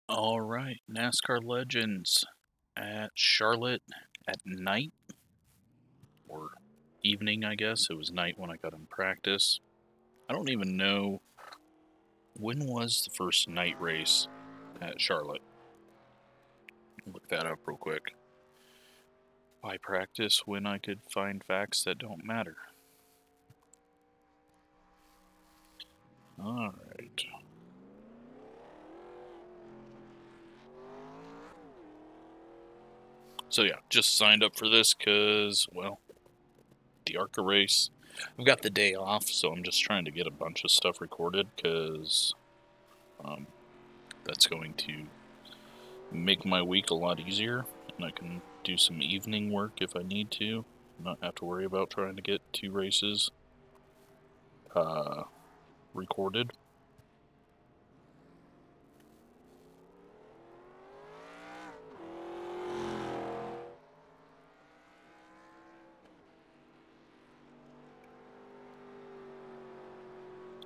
All right, NASCAR Legends at Charlotte at night, or evening, I guess. It was night when I got in practice. I don't even know, when was the first night race at Charlotte? Look that up real quick. Why practice when I could find facts that don't matter? All right. So yeah, just signed up for this because, well, the ARCA race. I've got the day off, so I'm just trying to get a bunch of stuff recorded because that's going to make my week a lot easier, and I can do some evening work if I need to, not have to worry about trying to get 2 races recorded.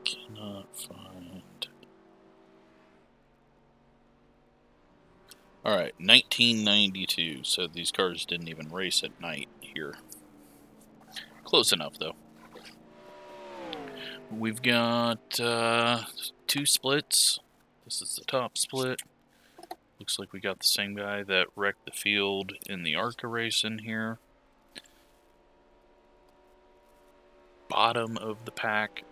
Cannot find. Alright, 1992, so these cars didn't even race at night here. Close enough, though. We've got 2 splits. This is the top split. Looks like we got the same guy that wrecked the field in the ARCA race in here. Bottom of the pack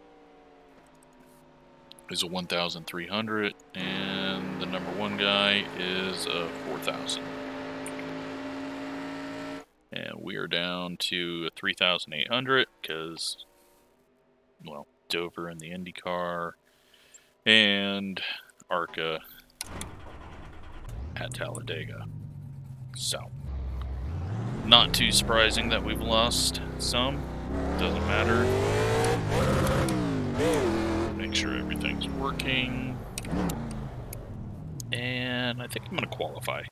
is a 1,300, and the number 1 guy is a 4,000. And we are down to a 3,800 because, well, Dover in the IndyCar and ARCA at Talladega. So, not too surprising that we've lost some. Doesn't matter. Make sure everything's working. And I think I'm going to qualify.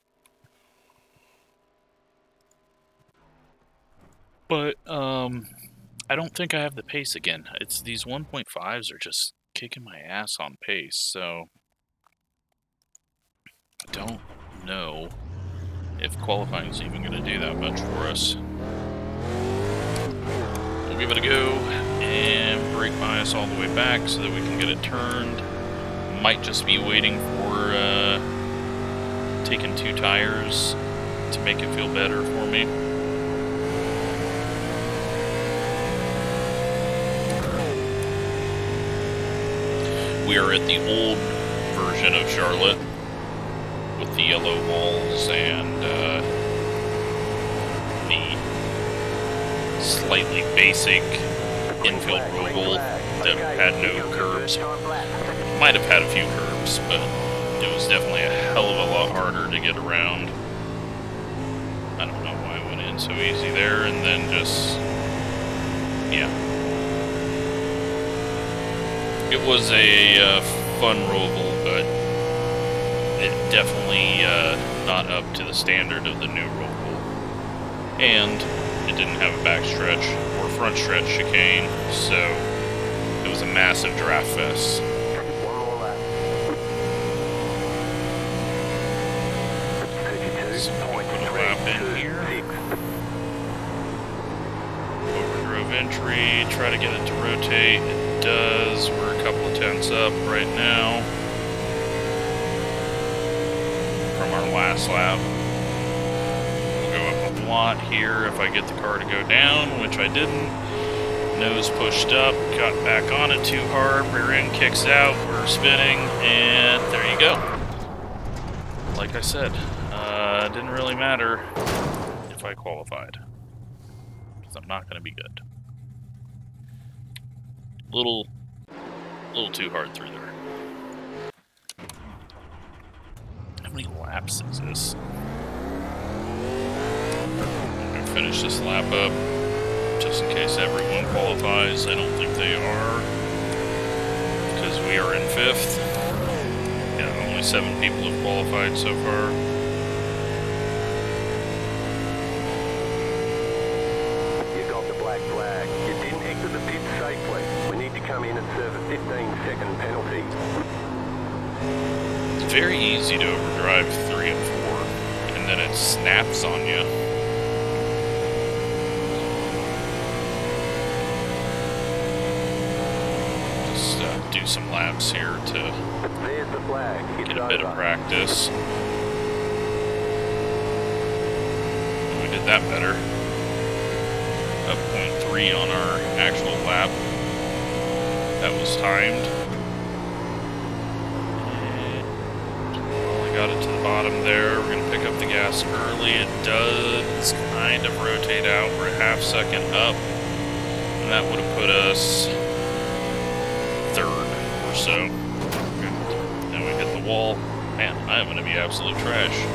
But, I don't think I have the pace again. It's these 1.5s are just kicking my ass on pace, so I don't know if qualifying is even going to do that much for us. We'll give it a go and brake bias all the way back so that we can get it turned. Might just be waiting for taking 2 tires to make it feel better for me. We are at the old version of Charlotte with the yellow walls and the slightly basic infield oval that had no curbs. Might have had a few curbs, but it was definitely a hell of a lot harder to get around. I don't know why I went in so easy there, and then just, yeah. It was a fun roval, but it definitely not up to the standard of the new roval. And it didn't have a backstretch or front stretch chicane, so it was a massive draft fest. So put a lap in here. Overdrove entry, try to get it to rotate. It does. We're a couple of tenths up right now from our last lap. We'll go up a lot here if I get the car to go down, which I didn't. Nose pushed up, got back on it too hard, rear end kicks out, we're spinning, and there you go. Like I said, it didn't really matter if I qualified, because I'm not going to be good. Little too hard through there. How many laps is this? I'm going to finish this lap up, just in case everyone qualifies. I don't think they are, because we are in 5th. Yeah, only 7 people have qualified so far. You got the black flag. You didn't exit the pit safely. We need to come in and serve a 15-second penalty. very easy to overdrive 3 and 4, and then it snaps on you. Just do some laps here to There's the flag. It's get a bit of over. practice. We did that better. Up 0.3 on our actual lap. That was timed. And got it to the bottom there. We're going to pick up the gas early. It does kind of rotate out. We're a half second up. And that would have put us 3rd or so. And we hit the wall. Man, I'm going to be absolute trash.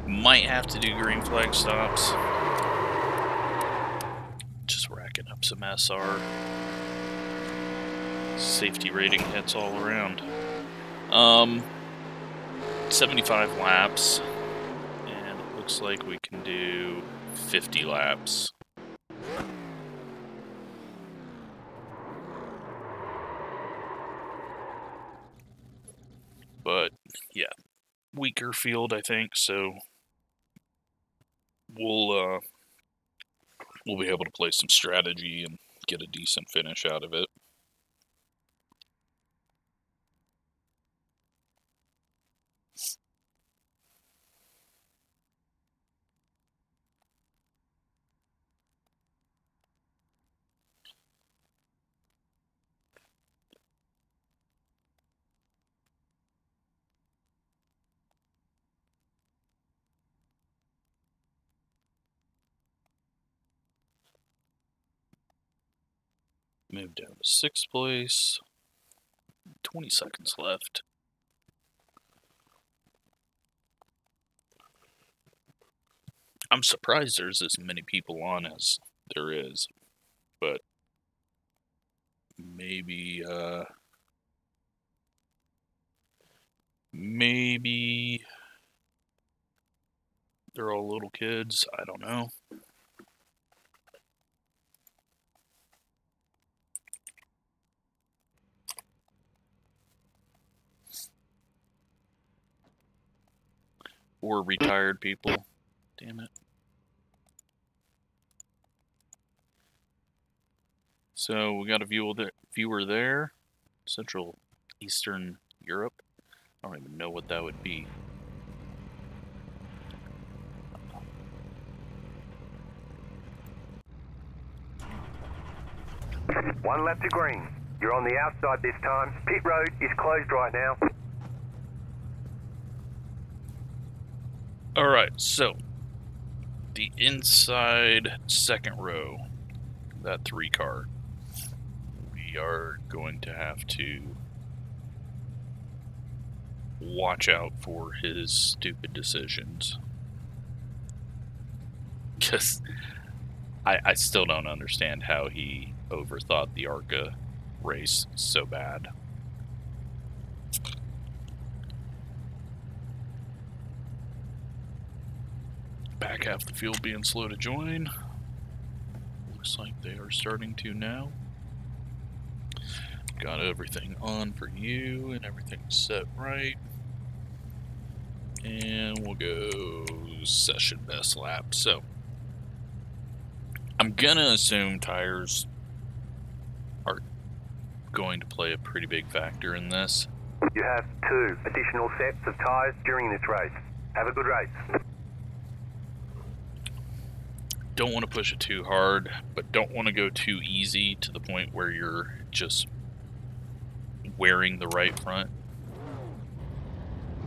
Might have to do green flag stops. Just racking up some SR. Safety rating hits all around. 75 laps. And it looks like we can do 50 laps. But, yeah. Weaker field, I think, so we'll be able to play some strategy and get a decent finish out of it. Move down to 6th place. 20 seconds left. I'm surprised there's as many people on as there is, but maybe they're all little kids. I don't know. Or retired people. Damn it. So we got a viewer there. Central Eastern Europe. I don't even know what that would be. One lap to green. You're on the outside this time. Pit road is closed right now. Alright, so the inside 2nd row, that 3 car, we are going to have to watch out for his stupid decisions. Because I still don't understand how he overthought the ARCA race so bad. Back half the field being slow to join. Looks like they are starting to now. Got everything on for you and everything's set right. And we'll go session best lap. So I'm gonna assume tires are going to play a pretty big factor in this. You have 2 additional sets of tyres during this race. Have a good race. Don't want to push it too hard, but don't want to go too easy to the point where you're just wearing the right front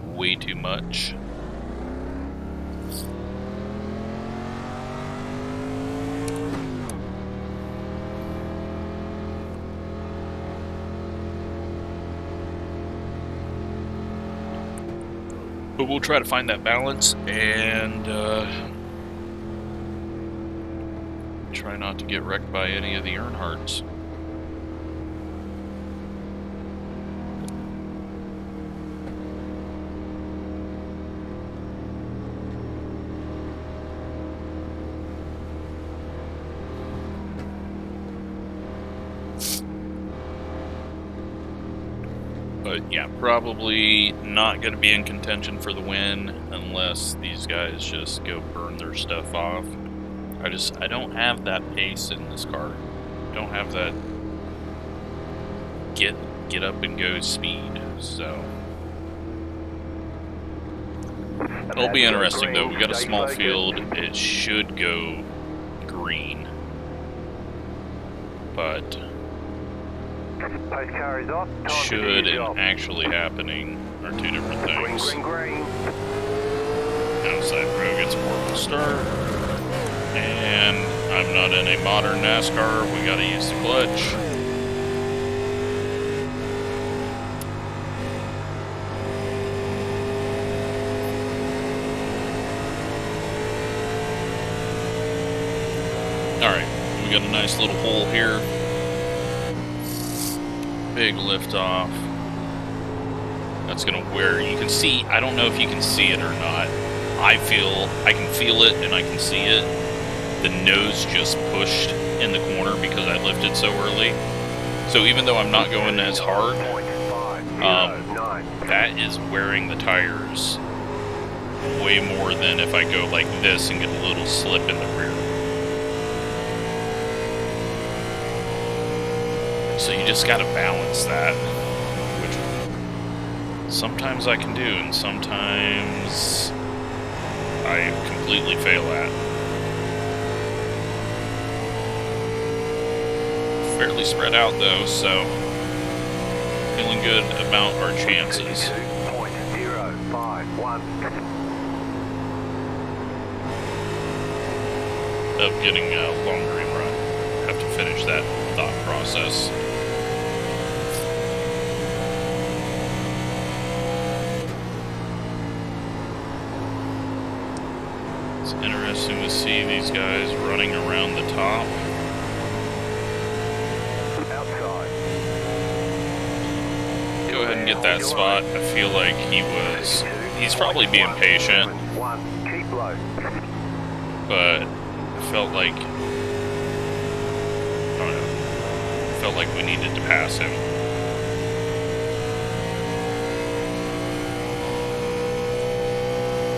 way too much. But we'll try to find that balance and try not to get wrecked by any of the Earnhardts. But yeah, probably not going to be in contention for the win unless these guys just go burn their stuff off. I don't have that pace in this car. Don't have that get up and go speed. So it'll be interesting though. We got a small field. It should go green, but should and actually happening are two different things. Outside row gets a purple start, and I'm not in a modern NASCAR. We got to use the clutch. Alright, we got a nice little hole here. Big lift off. That's gonna wear, you can see, I don't know if you can see it or not. I can feel it and I can see it. The nose just pushed in the corner because I lifted so early. So even though I'm not going as hard, that is wearing the tires way more than if I go like this and get a little slip in the rear. So you just gotta balance that, which sometimes I can do and sometimes I completely fail at. Fairly spread out though, so feeling good about our chances. Of getting a long green run. Have to finish that thought process. It's interesting to see these guys running around the top. Go ahead and get that spot. I feel like he's probably being patient, but I felt like, I don't know, felt like we needed to pass him.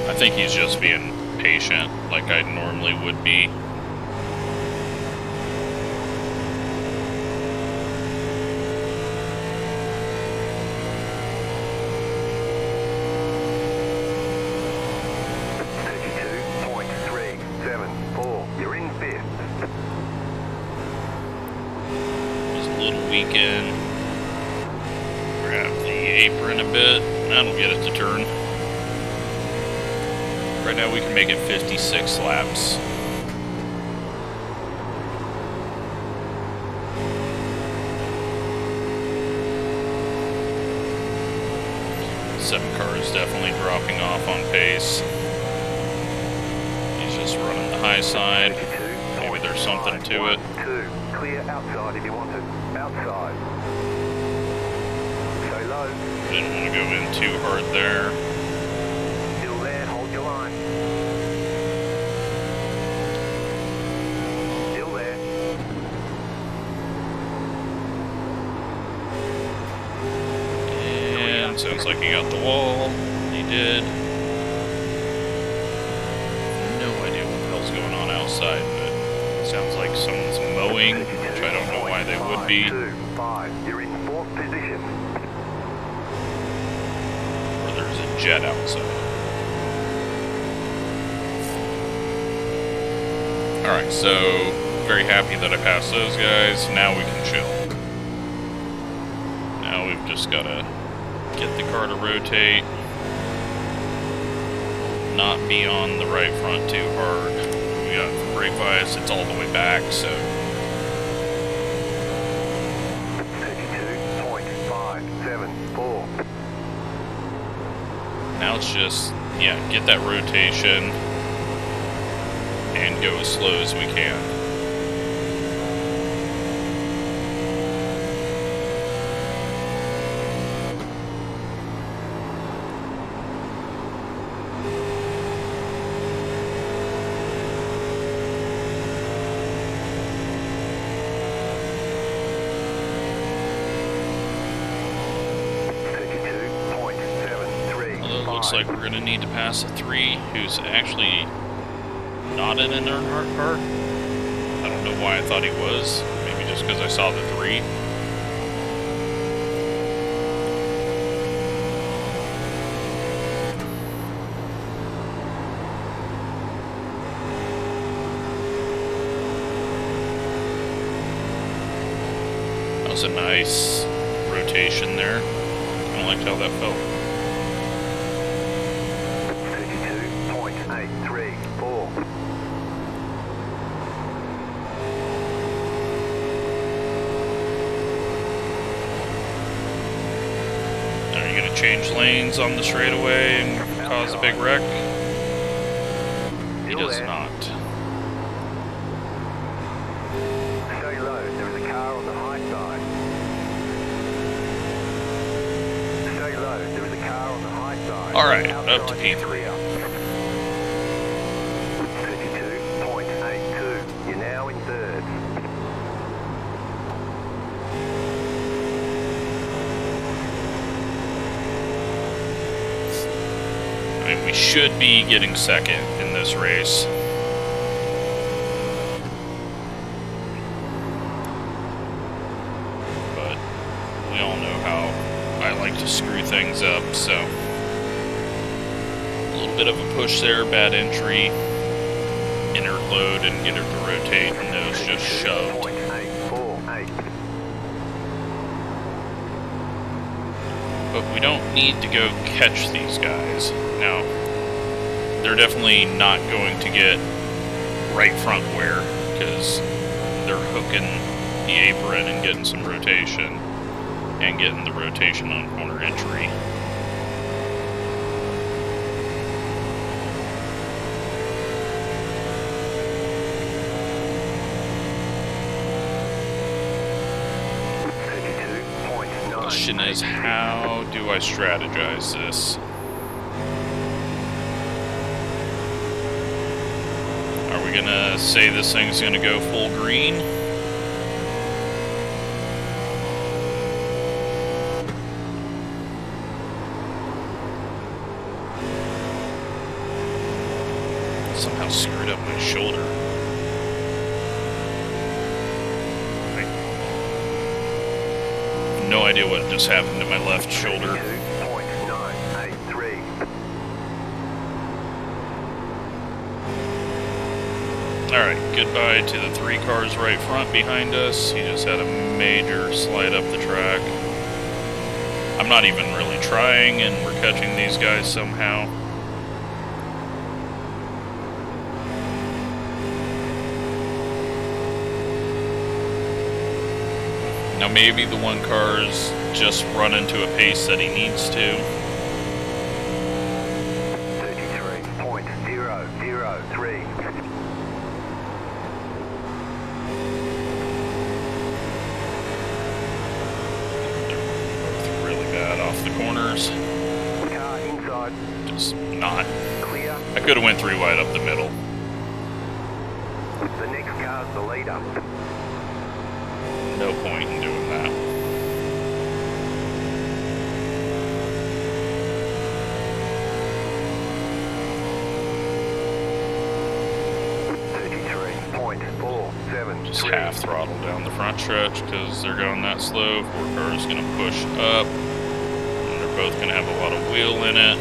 I think he's just being patient, like I normally would be. Weekend. Grab the apron a bit. That'll get it to turn. Right now we can make it 56 laps. Seven car is definitely dropping off on pace. He's just running the high side. Maybe there's something to it. Clear outside if you want it. Outside. Stay low. Didn't want to go in too hard there. Still there, hold your line. Still there. And sounds like he got the wall. He did. No idea what the hell's going on outside, but it sounds like someone's mowing, which I don't know why they would be. You're in fourth position. Or there's a jet outside. Alright, so very happy that I passed those guys. Now we can chill. Now we've just got to get the car to rotate. Not be on the right front too hard. We got brake bias, it's all the way back, so 32.574. now it's just, yeah, get that rotation and go as slow as we can. looks like we're going to need to pass a 3, who's actually not in an Earnhardt car. I don't know why I thought he was. Maybe just because I saw the 3. That was a nice rotation there. I liked how that felt. 32.834. Are you going to change lanes on the straightaway and cause a big wreck? He does not. Stay low, there is a car on the high side. Stay low, there is a car on the high side. Alright, up to P3. 32.82. You're now in third. I mean, we should be getting second in this race. But we all know how I like to screw things up, so a little bit of a push there, bad entry, inner load, and get her to rotate, and those just shoved. 848. But we don't need to go catch these guys. Now, they're definitely not going to get right front wear, because they're hooking the apron and getting some rotation, and getting the rotation on corner entry. Question is, how do I strategize this? Are we gonna say this thing's gonna go full green? Somehow screwed up my shoulder. No idea what just happened to my left shoulder. 2.983. Alright, goodbye to the 3 cars right front behind us. He just had a major slide up the track. I'm not even really trying, and we're catching these guys somehow. Now maybe the 1 car's just run into a pace that he needs to. 33.003. Both really bad off the corners. Car inside. Just not. Clear. I could have went 3 wide up the middle. The next car's the leader. No point in doing that. Just half throttle down the front stretch because they're going that slow. 4 cars going to push up, and they're both going to have a lot of wheel in it.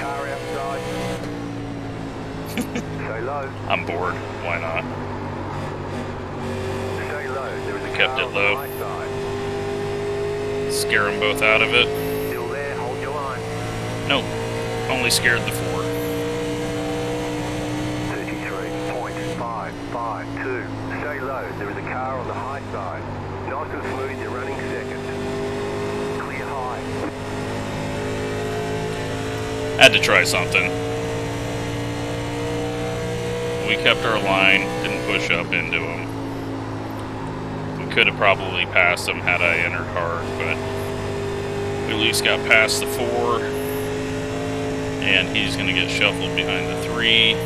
Car outside. Stay low. I'm bored. Why not? Stay low. There is a Kept car it on low. the high side. Scare them both out of it. Still there. Hold your line. Nope. Only scared the 4. 33.552. Stay low. There is a car on the high side. Nice and smooth. You're running second. Clear high. Had to try something. We kept our line, didn't push up into him. We could have probably passed him had I entered hard, but we at least got past the 4, and he's going to get shuffled behind the 3.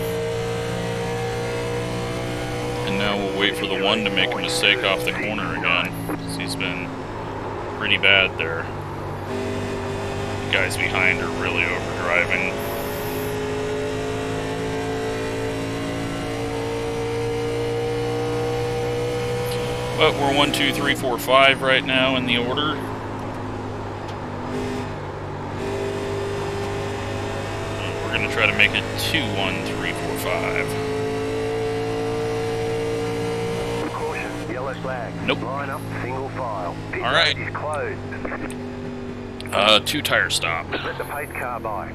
And now we'll wait for the 1 to make a mistake off the corner again, because he's been pretty bad there. The guys behind are really overdriving. But we're 1, 2, 3, 4, 5 right now in the order. We're going to try to make it 2, 1, 3, 4, 5. Caution, yellow flag. Nope. Line up, single file. Pit All right. road is closed. 2 tire stop. Let the pace car by.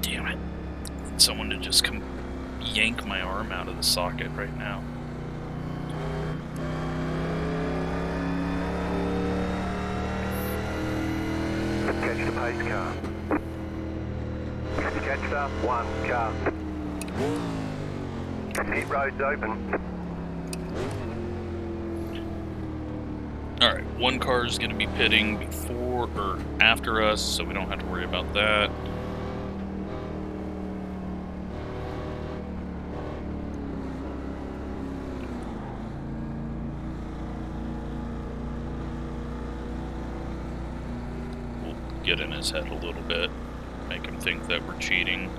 Damn it. Someone to just come yank my arm out of the socket right now. Catch the pace car. Catch up, 1 car. Pit road's open. Alright, 1 car is going to be pitting before or after us, so we don't have to worry about that. We'll get in his head a little bit, make him think that we're cheating.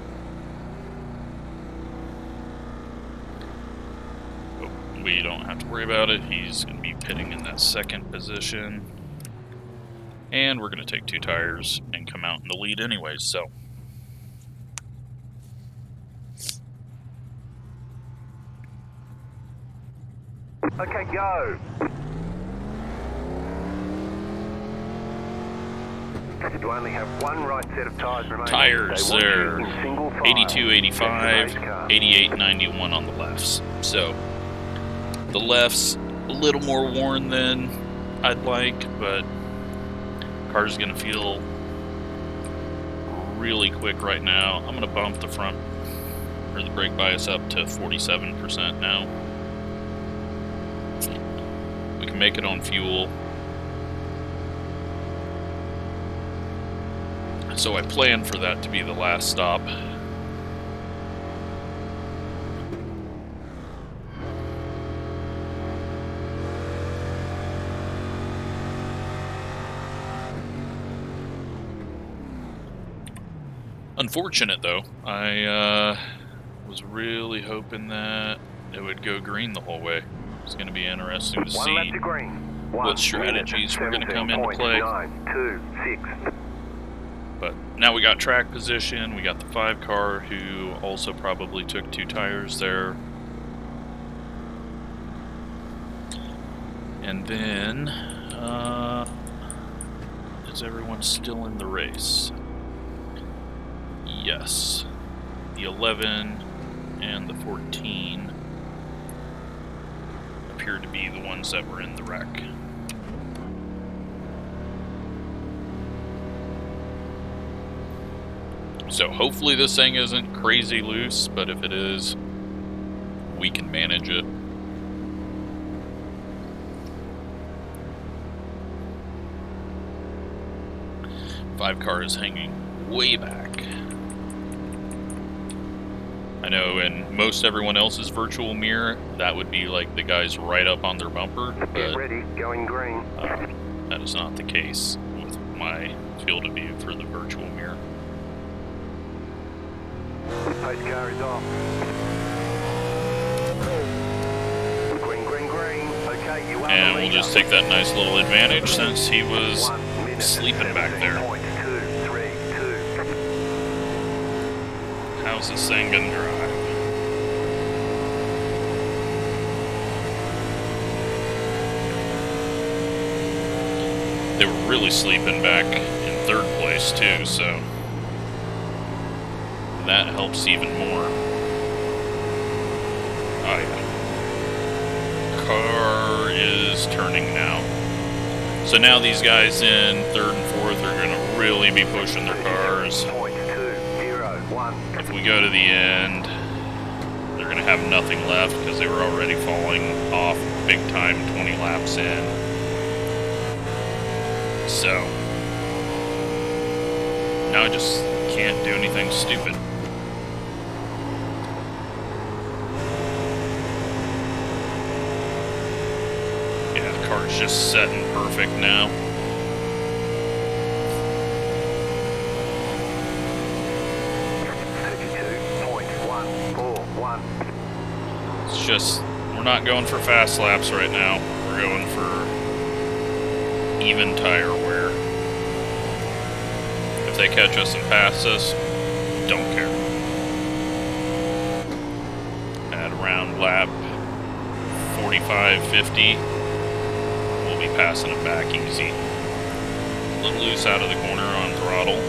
We don't have to worry about it. He's going to be pitting in that second position. And we're going to take 2 tires and come out in the lead anyways, so. Okay, go. You only have 1 right set of tires remaining. Tires, They want you they're in single file. 82, 85, 88, 91 on the lefts. So, the left's a little more worn than I'd like, but car's gonna feel really quick right now. I'm gonna bump the front or the brake bias up to 47% now. We can make it on fuel. So I plan for that to be the last stop. Unfortunate though, I was really hoping that it would go green the whole way. It's going to be interesting to see what strategies were going to come into play. 926. But now we got track position, we got the 5 car who also probably took 2 tires there. And then, is everyone still in the race? Yes. The 11 and the 14 appear to be the ones that were in the wreck. So hopefully this thing isn't crazy loose, but if it is, we can manage it. Five car is hanging way back. I know in most everyone else's virtual mirror, that would be like the guys right up on their bumper, but get ready, going green. That is not the case with my field of view for the virtual mirror. Pace car is off. Green, green, green. Okay, you are. And we'll just take that nice little advantage since he was sleeping back there. How's this thing gonna drive? They were really sleeping back in 3rd place too, so that helps even more. Oh yeah. Car is turning now. So now these guys in 3rd and 4th are gonna really be pushing their cars. If we go to the end, they're going to have nothing left because they were already falling off big time 20 laps in. So, now I just can't do anything stupid. just setting perfect now. It's just, we're not going for fast laps right now. We're going for even tire wear. If they catch us and pass us, don't care. At around lap 45, 50, we'll be passing it back easy. A little loose out of the corner on throttle.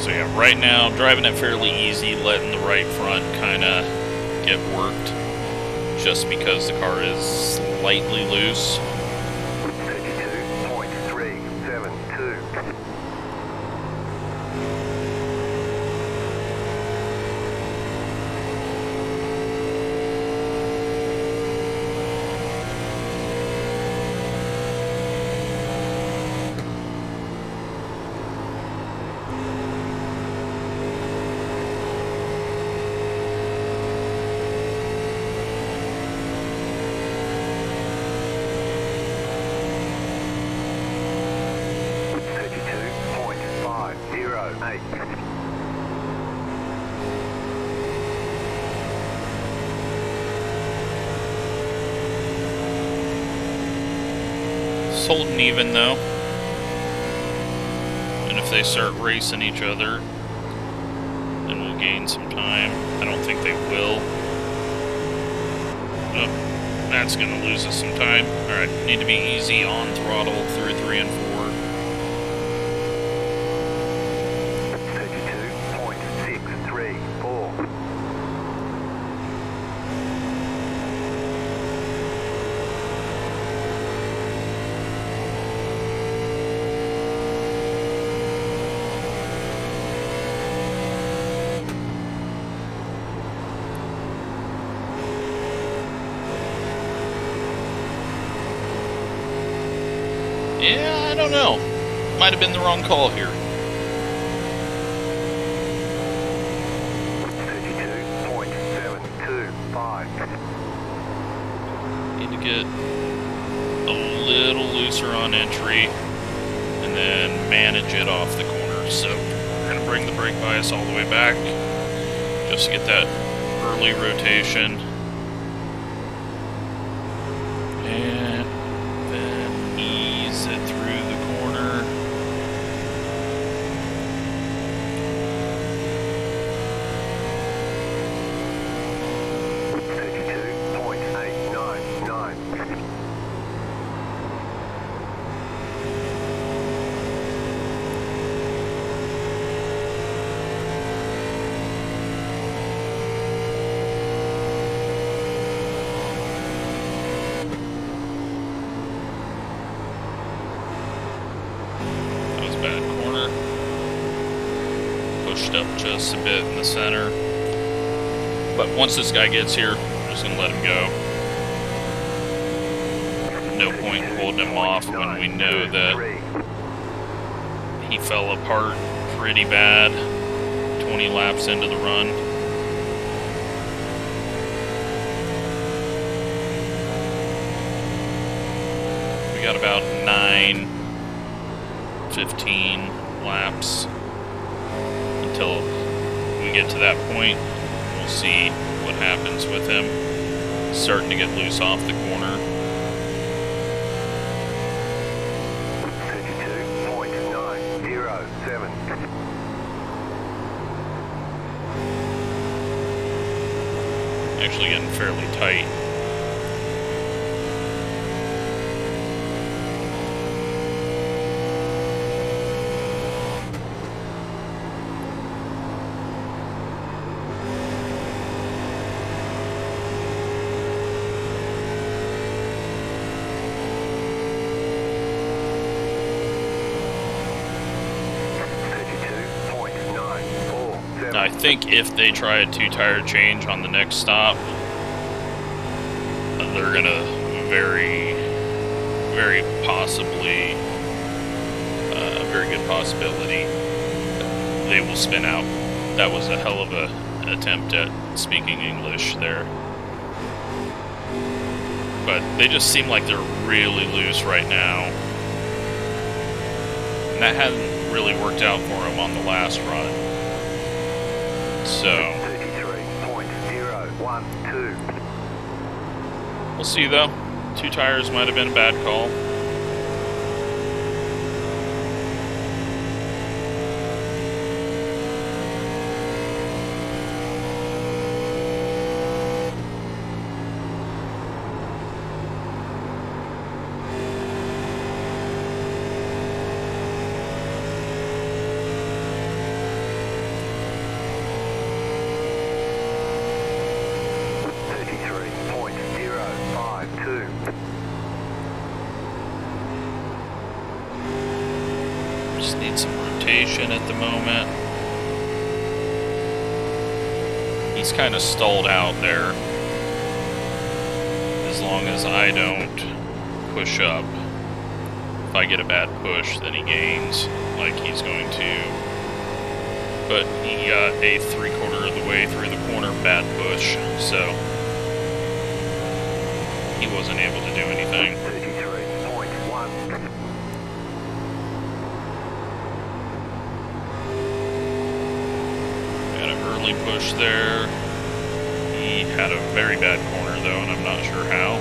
So yeah, right now, driving it fairly easy, letting the right front kind of get worked, just because the car is slightly loose. 32.372. It's holding even though. And if they start racing each other, then we'll gain some time. I don't think they will. Oh, that's going to lose us some time. Alright, need to be easy on throttle through 3 and 4. 32.634. Yeah, I don't know. Might have been the wrong call here. 32.725. Need to get a little looser on entry and then manage it off the corner. So we're going to bring the brake bias all the way back just to get that early rotation. And then ease it through the corner. Bad corner. Pushed up just a bit in the center. But once this guy gets here, I'm just going to let him go. No point in holding him off when we know that he fell apart pretty bad 20 laps into the run. We got about 15 laps until we get to that point. We'll see what happens with him. Starting to get loose off the corner. 32.907. Actually getting fairly tight. think if they try a 2-tire change on the next stop, they're gonna very possibly, a very good possibility, they will spin out. That was a hell of a attempt at speaking English there. But they just seem like they're really loose right now. And that hadn't really worked out for them on the last run. So 33.012. We'll see though. 2 tires might have been a bad call. Just need some rotation at the moment. He's kind of stalled out there. As long as I don't push up. If I get a bad push, then he gains like he's going to. But he got a 3/4 of the way through the corner bad push, so he wasn't able to do anything. 33.1. Got an early push there. He had a very bad corner though, and I'm not sure how.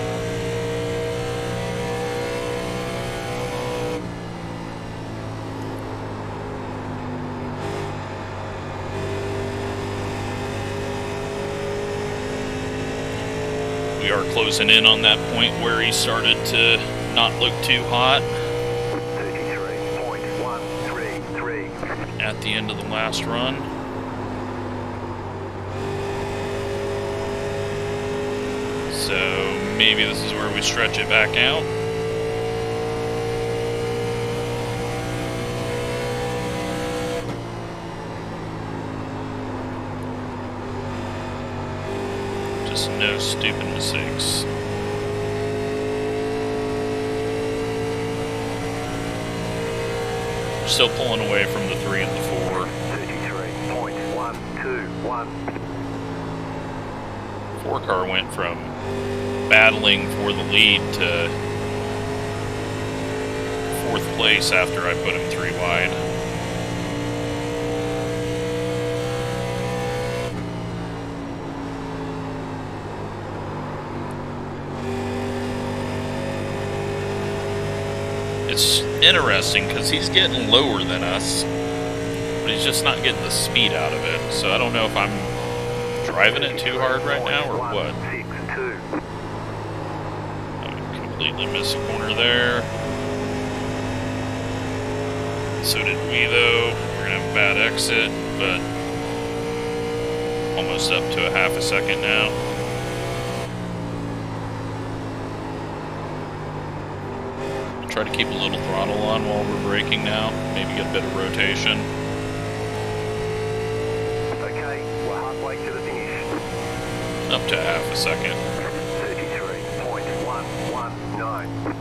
We are closing in on that point where he started to not look too hot. 33.133. At the end of the last run. So maybe this is where we stretch it back out. Just no stupid mistakes. We're still pulling away from the 3 and the 4. 33.121. 4-car went from battling for the lead to 4th place after I put him 3 wide. It's interesting because he's getting lower than us, but he's just not getting the speed out of it. So I don't know if I'm driving it too hard right now or what. I completely missed a corner there. So did we though. We're gonna have a bad exit, but almost up to a half a second now. Try to keep a little throttle on while we're braking now. Maybe get a bit of rotation. Okay, we're halfway to the finish. Up to half a second. 33.119.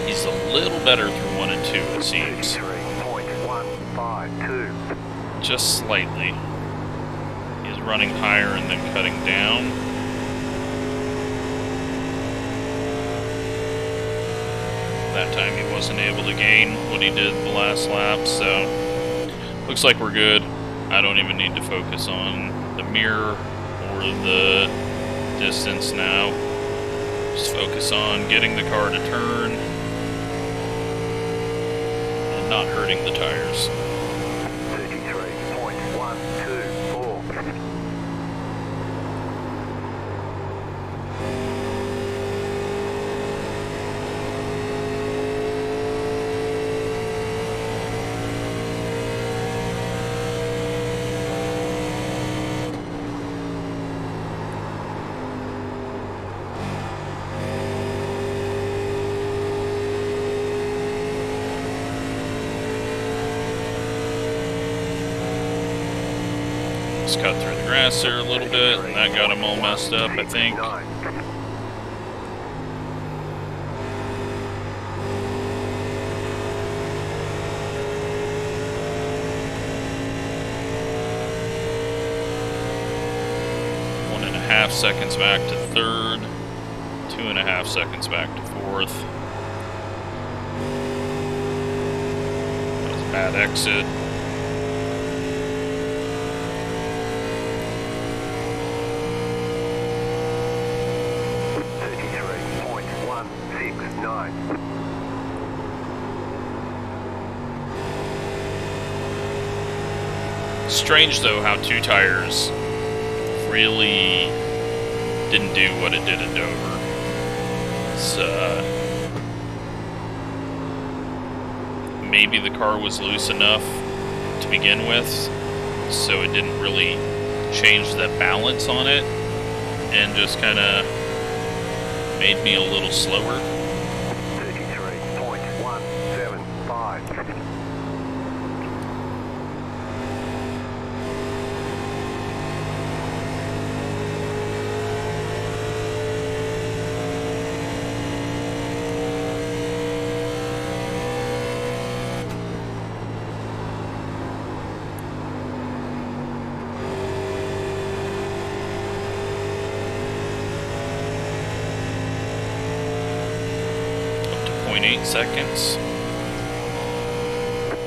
He's a little better through 1 and 2, it seems. 33.152. Just slightly. He's running higher and then cutting down. That time he wasn't able to gain what he did the last lap, so looks like we're good. I don't even need to focus on the mirror or the distance now. Just focus on getting the car to turn and not hurting the tires. 33.124. just cut through the grass there a little bit, and that got him all messed up, I think. .5 seconds back to third, 2.5 seconds back to fourth. That was a bad exit. Strange though how two tires really didn't do what it did at Dover. It's, maybe the car was loose enough to begin with, so it didn't really change the balance on it, and just kind of made me a little slower. 33.175. Up to 0.8 seconds.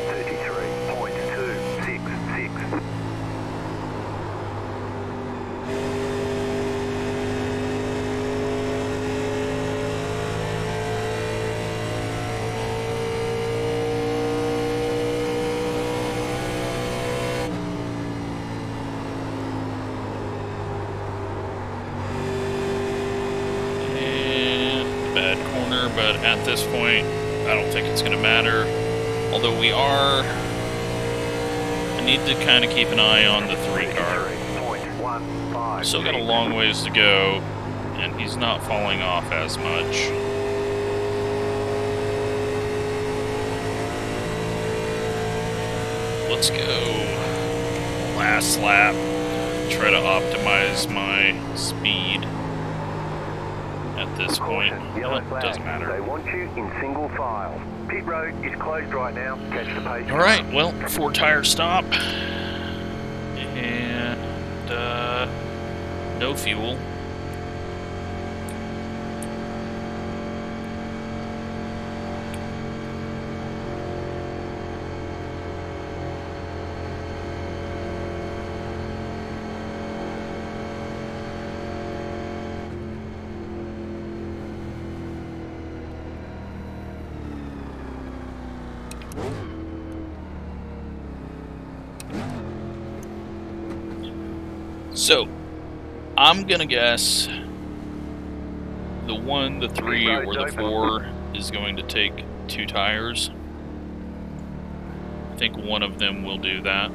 33.266. Bad corner, but at this point, I don't think it's going to matter. Although I need to kind of keep an eye on the 3 car. Still got a long ways to go, and he's not falling off as much. Let's go last lap. Try to optimize my speed. At this point, well, it doesn't matter. They want you in single file. Pit road is closed right now. Catch the pace. All right, well, 4 tire stop, and no fuel. So, I'm gonna guess the 1, the 3, or the 4 is going to take 2 tires. I think one of them will do that.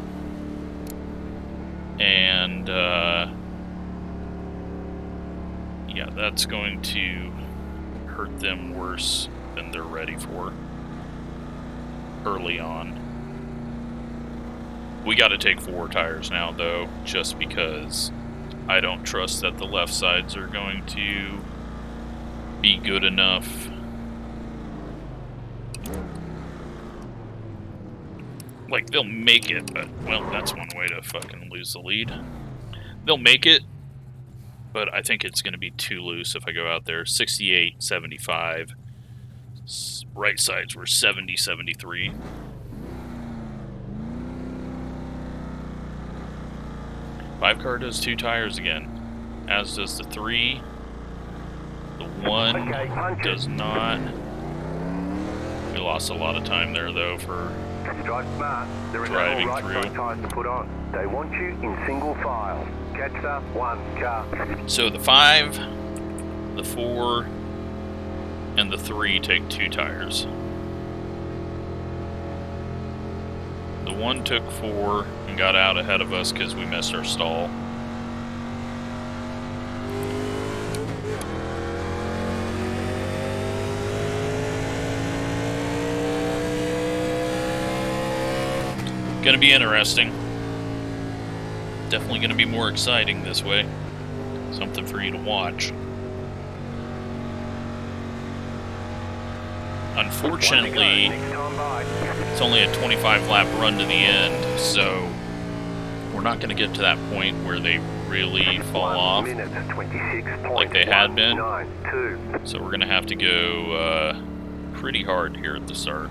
And, yeah, that's going to hurt them worse than they're ready for early on. We got to take 4 tires now, though, just because I don't trust that the left sides are going to be good enough. Like, they'll make it, but, well, that's one way to fucking lose the lead. They'll make it, but I think it's going to be too loose if I go out there. 68, 75. Right sides were 70, 73. 5 car does 2 tires again, as does the 3. The 1 does not. We lost a lot of time there, though, for drive smart. There are driving no through. right tires to put on. They want you in single file. Catch the 1 car. So the 5, the 4, and the 3 take 2 tires. The 1 took 4 and got out ahead of us because we missed our stall. Gonna be interesting. definitely going to be more exciting this way. Something for you to watch. Unfortunately, it's only a 25-lap run to the end, so we're not going to get to that point where they really fall off like they had been. So we're going to have to go pretty hard here at the start.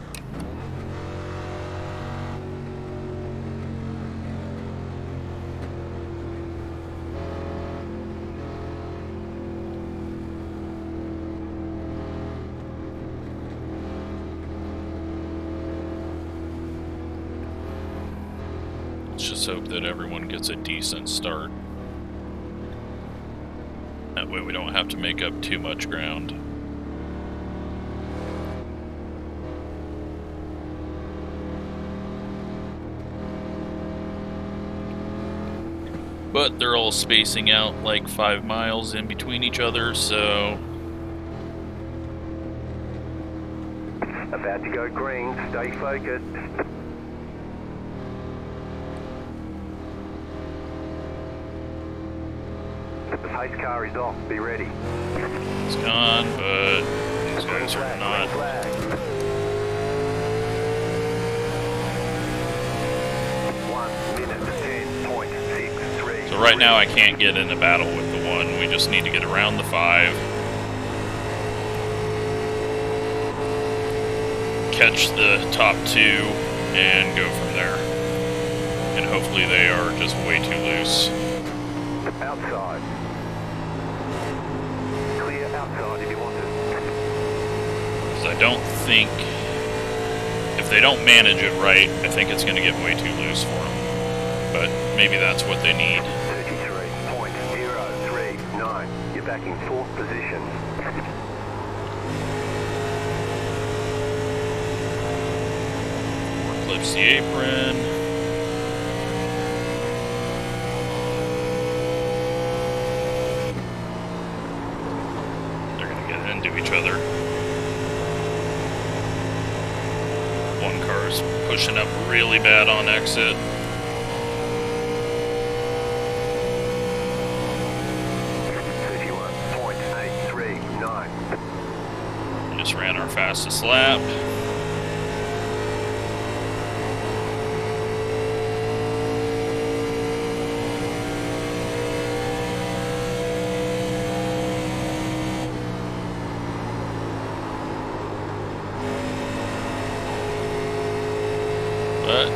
Just hope that everyone gets a decent start. That way we don't have to make up too much ground. But they're all spacing out like 5 miles in between each other, so... About to go green, stay focused. The pace car is off, be ready. It's gone, but these guys are not. 1 minute 10.63. So right now I can't get in a battle with the 1. We just need to get around the 5. Catch the top 2 and go from there. And hopefully they are just way too loose. Outside. Clear outside if you want it. Because I don't think, if they don't manage it right, I think it's going to get way too loose for them. But maybe that's what they need. 33.039. You're back in 4th position. Clips the apron. Into each other. One car's pushing up really bad on exit. We just ran our fastest lap.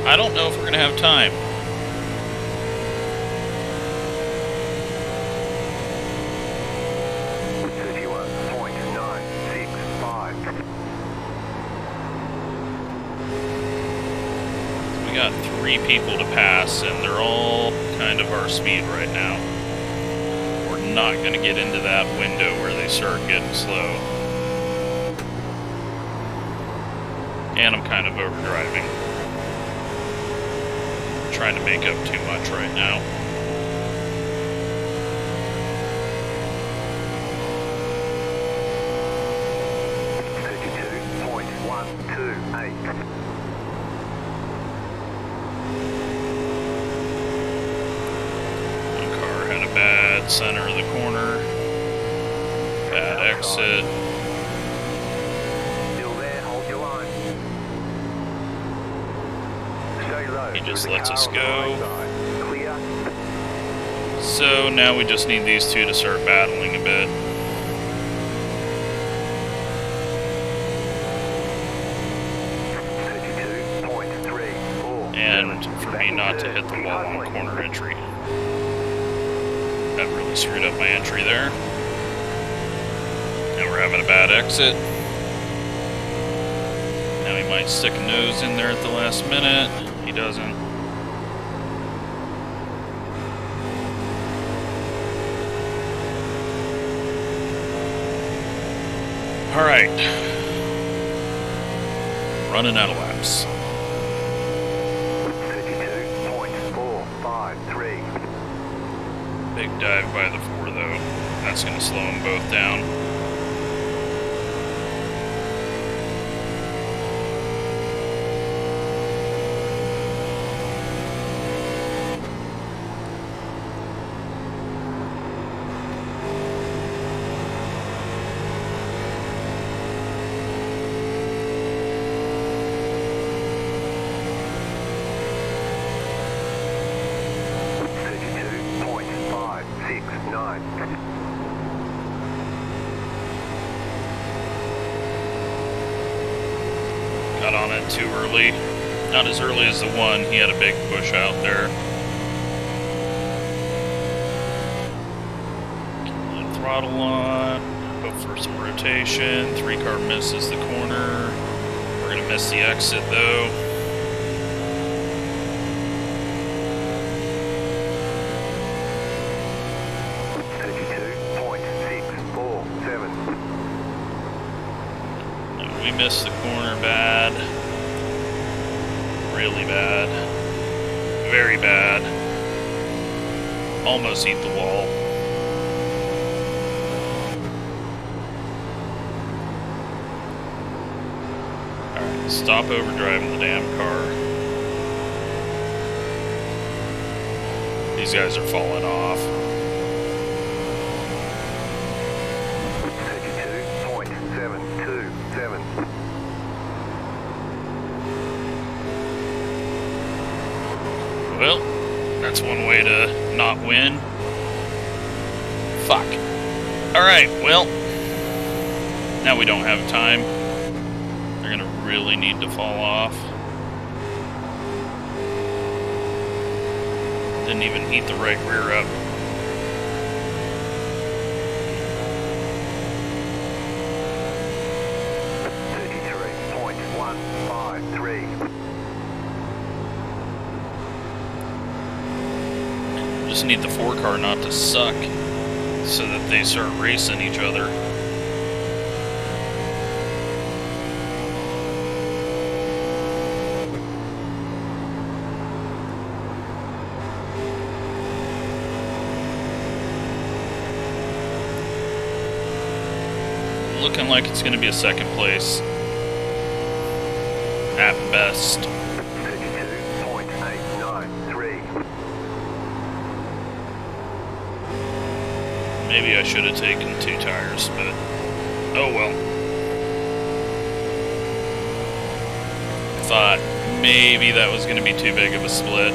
I don't know if we're going to have time. We got 3 people to pass, and they're all kind of our speed right now. We're not going to get into that window where they start getting slow. And I'm kind of overdriving. Trying to make up too much right now. One car had a bad center of the corner. Bad exit. He just lets us go. So now we just need these 2 to start battling a bit. And for me not to hit the wall on corner entry. That really screwed up my entry there. And we're having a bad exit. Now he might stick a nose in there at the last minute. He doesn't. Alright. Running out of laps. 32.453. Big dive by the 4 though. That's going to slow them both down. Got on it too early. Not as early as the one. He had a big push out there. Keep the throttle on. Hope for some rotation. 3-car misses the corner. We're going to miss the exit though. We missed the corner bad. Really bad. Very bad. Almost hit the wall. Alright, stop overdriving the damn car. These guys are falling off. Well, that's one way to not win. Fuck. Alright, well, now we don't have time. They're gonna really need to fall off. Didn't even heat the right rear up. Just need the 4-car not to suck so that they start racing each other. Looking like it's going to be a second place at best. Maybe I should have taken 2 tires, but oh well. I thought maybe that was going to be too big of a split.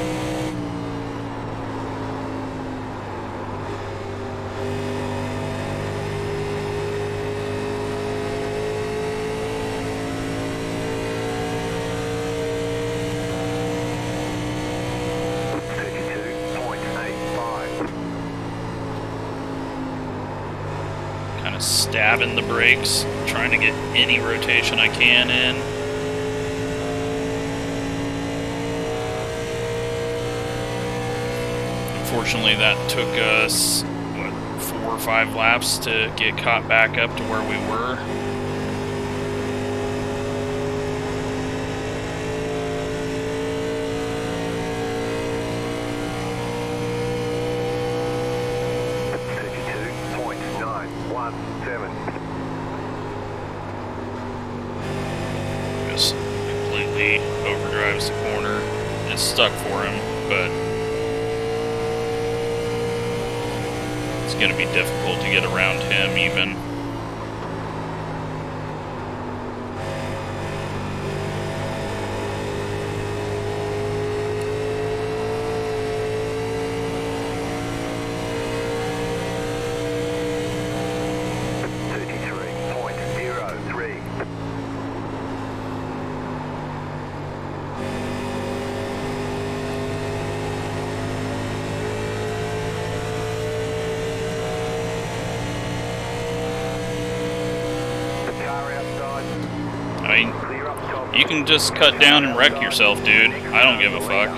Stabbing the brakes, trying to get any rotation I can in. Unfortunately, that took us, what, 4 or 5 laps to get caught back up to where we were. Just completely overdrives the corner. It's stuck for him, but it's going to be difficult to get around him even. I mean, you can just cut down and wreck yourself, dude. I don't give a fuck.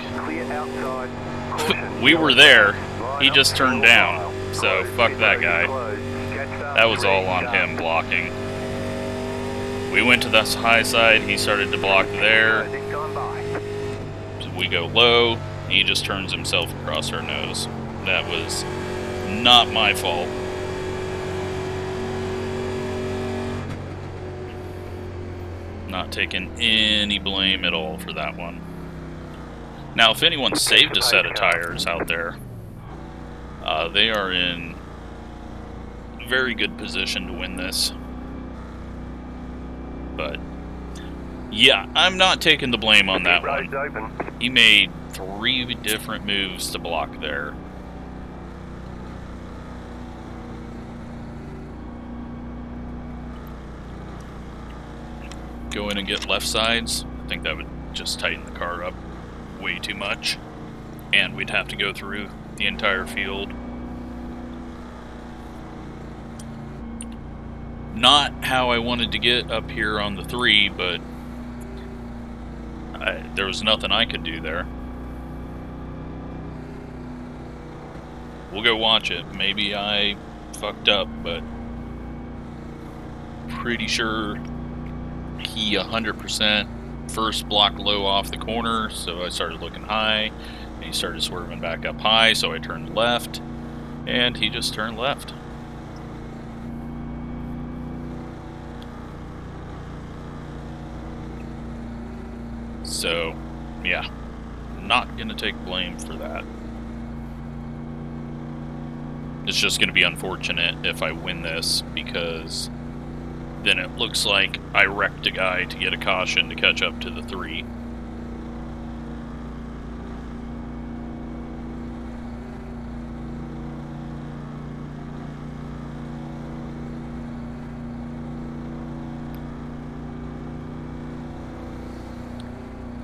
We were there. He just turned down. So, fuck that guy. That was all on him blocking. We went to the high side. He started to block there. So we go low. He just turns himself across our nose. That was not my fault. Not taking any blame at all for that one. Now, if anyone saved a set of tires out there, they are in very good position to win this. But, yeah, I'm not taking the blame on that one. He made 3 different moves to block there. go in and get left sides. I think that would just tighten the car up way too much, and we'd have to go through the entire field. Not how I wanted to get up here on the 3, but there was nothing I could do there. We'll go watch it. Maybe I fucked up, but pretty sure he 100% first blocked low off the corner, so I started looking high, and he started swerving back up high, so I turned left, and he just turned left. So, yeah, not gonna take blame for that. It's just gonna be unfortunate if I win this, because then it looks like I wrecked a guy to get a caution to catch up to the 3.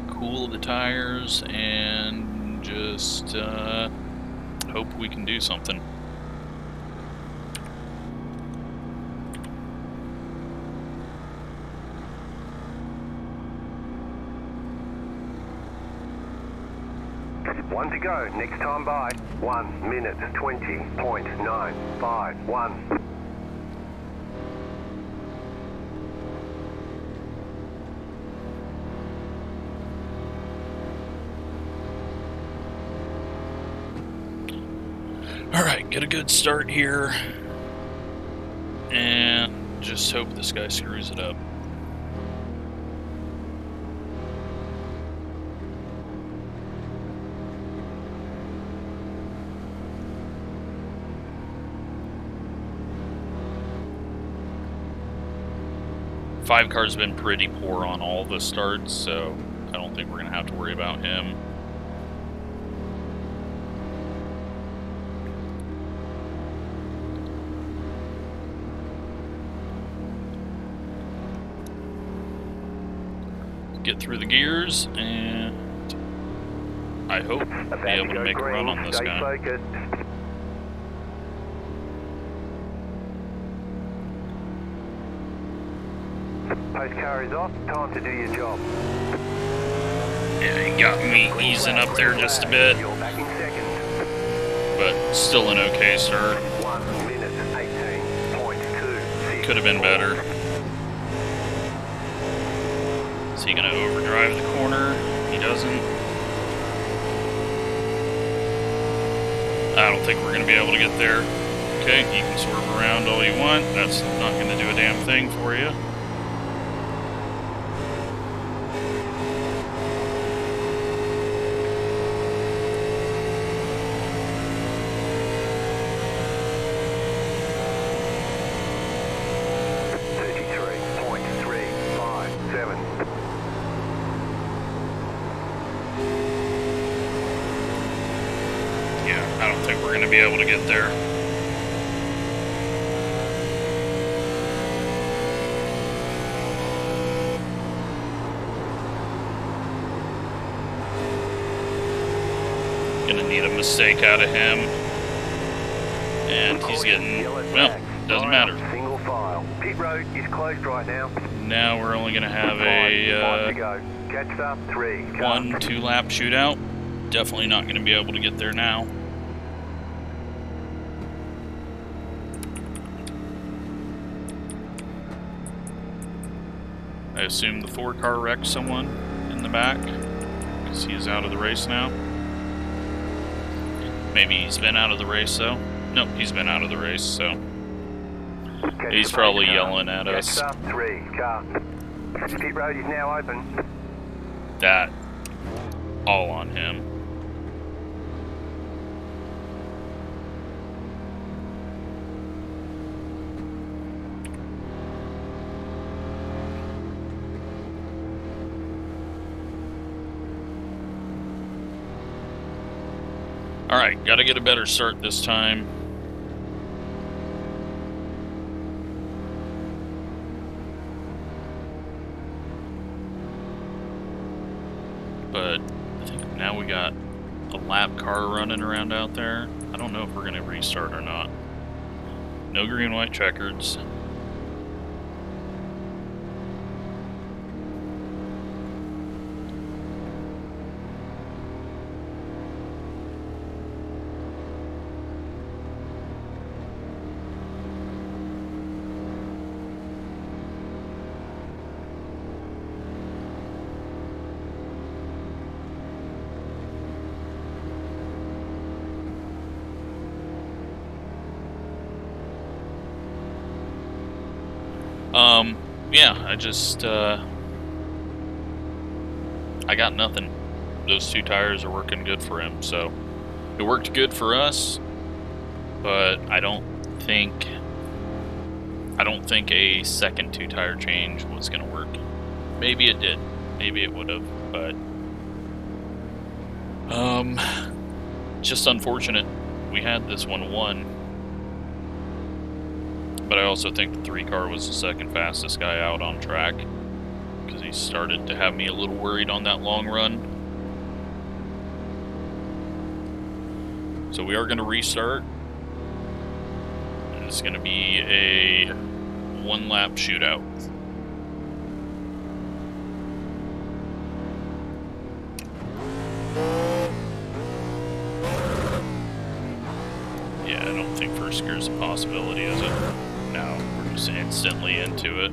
Cool the tires and just hope we can do something. One to go, next time by 1 minute 20.951. Alright, get a good start here, and just hope this guy screws it up. Five car's been pretty poor on all the starts, so I don't think we're going to have to worry about him. Get through the gears, and I hope I'll be able to make a run on this guy. Focused. Post car is off, time to do your job. Yeah, he got me easing up there just a bit, You're back in second. but still an okay start. 1 minute 18.2. Could have been better. Is he gonna overdrive the corner? He doesn't. I don't think we're gonna be able to get there. Okay, you can swerve around all you want. That's not gonna do a damn thing for you. I don't think we're going to be able to get there. Gonna need a mistake out of him. And he's getting, well, doesn't matter. Single file. Pit road is closed right now. Now we're only going to have a 1-2 lap shootout. Definitely not going to be able to get there now. I assume the 4 car wrecked someone in the back, because he is out of the race now. Maybe he's been out of the race though. Nope, he's been out of the race, so he's probably yelling at us. 3 car. Pit road is now open. That all on him. Alright, gotta get a better start this time. but I think now we got a lap car running around out there. I don't know if we're going to restart or not. No green, white checkers. Yeah, I got nothing. Those two tires are working good for him, so it worked good for us, but I don't think a second two-tire change was going to work. Maybe it did. Maybe it would have, but just unfortunate. We had this one won. But I also think the 3 car was the second fastest guy out on track, because he started to have me a little worried on that long run. So we are going to restart. And it's going to be a 1-lap shootout. Yeah, I don't think first gear is a possibility, is it? No, we're just instantly into it.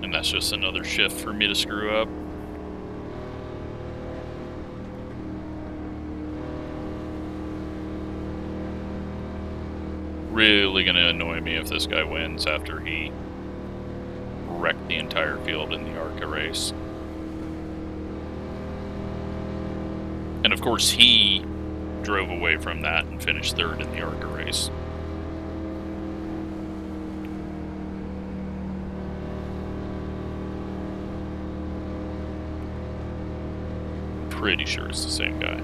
And that's just another shift for me to screw up. Really gonna annoy me if this guy wins after he wrecked the entire field in the ARCA race. And of course he drove away from that and finished 3rd in the ARCA race. Pretty sure it's the same guy.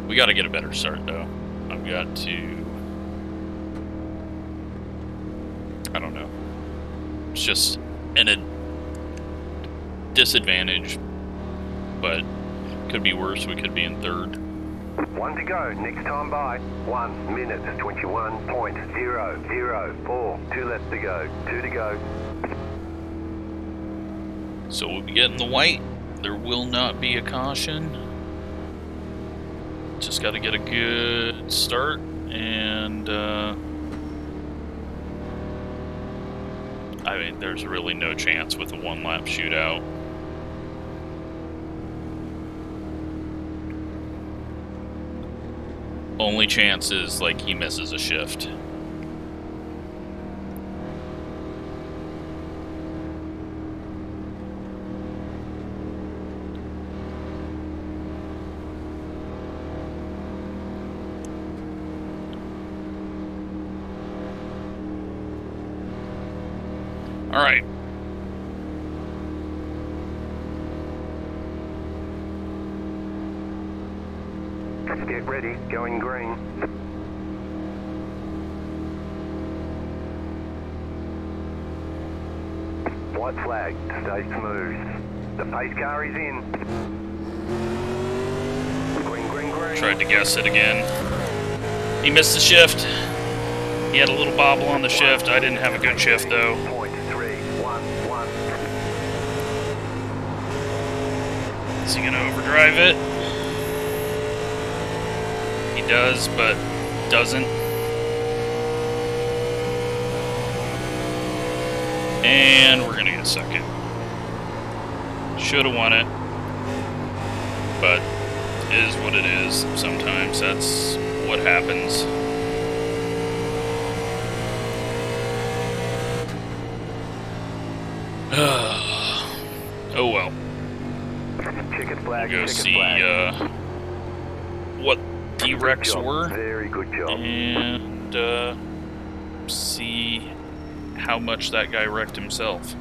We got to get a better start though. I've got to, I don't know. It's just a disadvantage, but could be worse. We could be in 3rd. 1 to go. Next time by 1 minute 21.004. 2 left to go. 2 to go. So we'll be getting the white. There will not be a caution. Just got to get a good start, and I mean, there's really no chance with a 1-lap shootout. Only chance is like he misses a shift. All right. Get ready, going green. White flag, stay smooth. The pace car is in. Green, green, green. Tried to guess it again. He missed the shift. He had a little bobble on the shift. I didn't have a good shift though. Is he gonna overdrive it? He does, but doesn't. And we're gonna get second. Should have won it, but it is what it is. Sometimes that's what happens. Oh well. We'll go see what the wrecks were, very good job, and see how much that guy wrecked himself.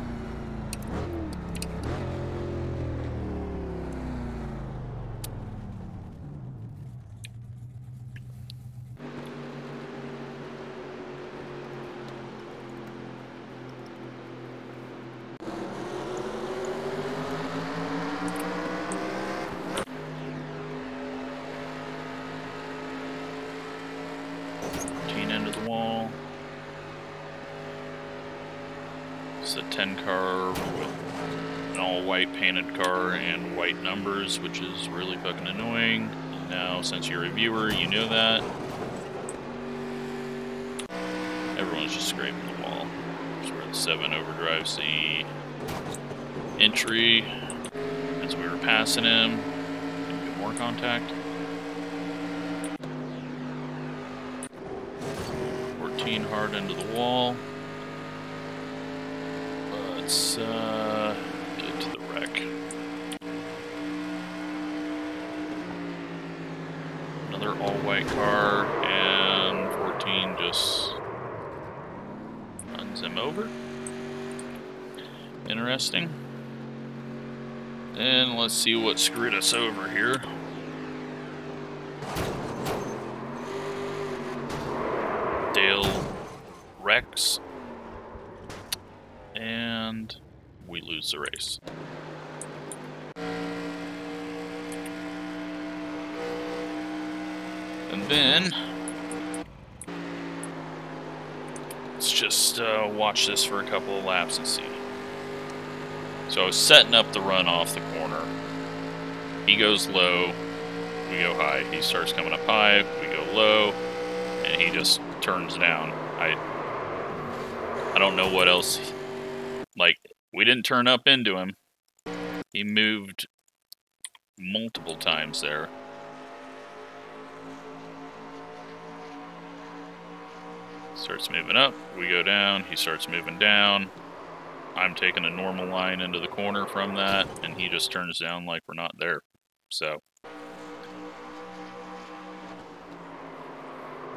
It's a 10 car with an all-white painted car and white numbers, which is really fucking annoying. Now, since you're a viewer, you know that. Everyone's just scraping the wall. That's where the 7 overdrives the entry. As we were passing him, get more contact. 14 hard into the wall. Let's get to the wreck. Another all-white car, and 14 just runs him over. Interesting. And let's see what screwed us over here. Dale wrecks. And we lose the race. And then let's just watch this for a couple of laps and see. So I was setting up the run off the corner. He goes low, we go high. He starts coming up high, we go low, and he just turns down. I don't know what else. Like, we didn't turn up into him. He moved multiple times there. Starts moving up, we go down, he starts moving down. I'm taking a normal line into the corner from that, and he just turns down like we're not there. So,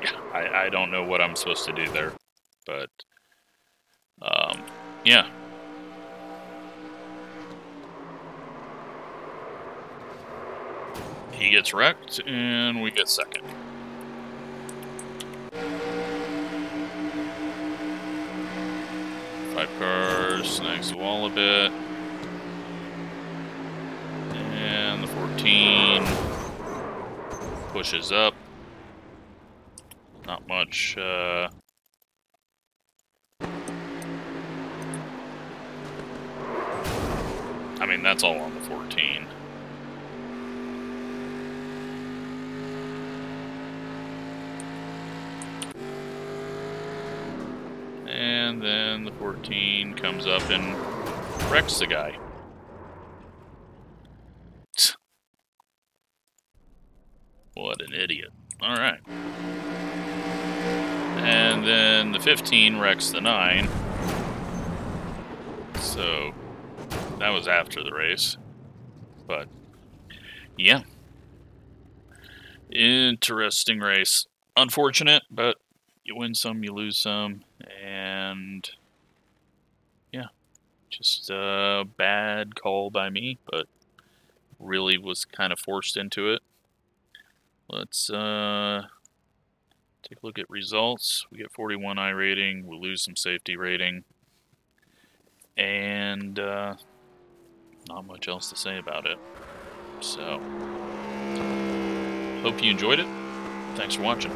yeah, I don't know what I'm supposed to do there, but, yeah. He gets wrecked, and we get second. Five cars, snags the wall a bit. And the 14 pushes up. Not much, I mean, that's all on the 14. And then the 14 comes up and wrecks the guy. What an idiot. Alright. And then the 15 wrecks the 9. So, that was after the race. But, yeah. Interesting race. Unfortunate, but you win some, you lose some, and yeah, just a bad call by me, but really was kind of forced into it. Let's take a look at results. We get 41 iRating, we lose some safety rating, and not much else to say about it. So, hope you enjoyed it. Thanks for watching.